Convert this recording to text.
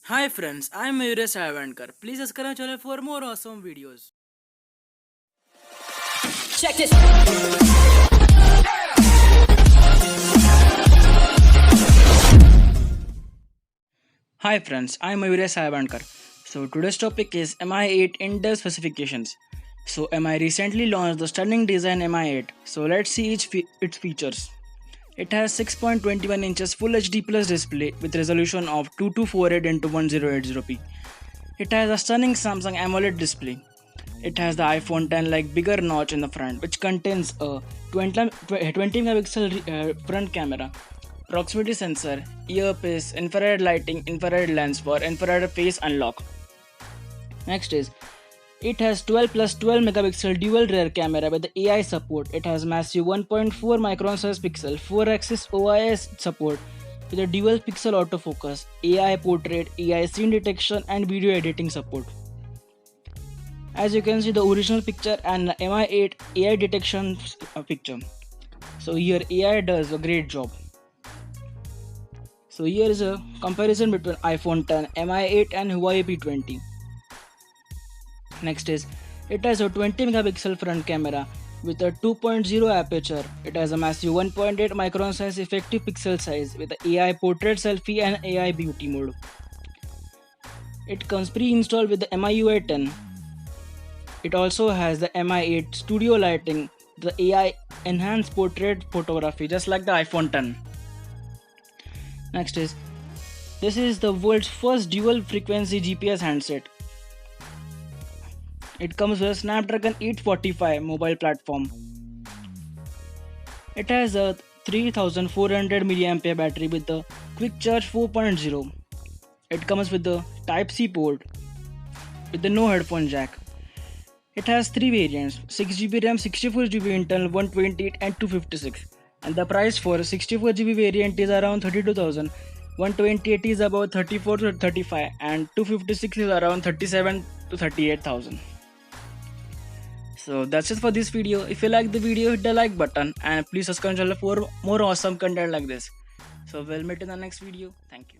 Hi friends, I'm Mayuresh Salvankar. Please subscribe my channel for more awesome videos. Check this. Hi friends, I'm Mayuresh Salvankar. So today's topic is Mi-8 in-depth specifications. So Mi recently launched the stunning design Mi-8. So let's see its features. It has 6.21 inches Full HD Plus display with resolution of 2248 x 1080p. It has a stunning Samsung AMOLED display. It has the iPhone 10 like bigger notch in the front, which contains a 20 megapixel front camera, proximity sensor, earpiece, infrared lighting, infrared lens for infrared face unlock. Next is it has 12 plus 12 megapixel dual rear camera with the AI support. It has massive 1.4 micron size pixel 4-axis OIS support with a dual pixel autofocus, AI portrait, AI scene detection, and video editing support. As you can see the original picture and Mi-8 AI detection picture. So here AI does a great job. So here is a comparison between iPhone 10, Mi-8 and Huawei P20. Next is it has a 20 megapixel front camera with a 2.0 aperture. It has a massive 1.8 micron size effective pixel size with the AI portrait selfie and AI beauty mode. It comes pre-installed with the MIUI 10. It also has the Mi-8 studio lighting, the AI enhanced portrait photography just like the iPhone 10. Next is this is the world's first dual frequency GPS handset. It comes with a Snapdragon 845 mobile platform. It has a 3400 mAh battery with the Quick Charge 4.0. It comes with the Type-C port with the no headphone jack. It has three variants: 6GB RAM, 64GB internal, 128 and 256. And the price for 64GB variant is around 32,000, 128 is about 34 to 35, and 256 is around 37 to 38,000. So that's it for this video. If you like the video, hit the like button and please subscribe to the channel for more awesome content like this. So we'll meet in the next video. Thank you.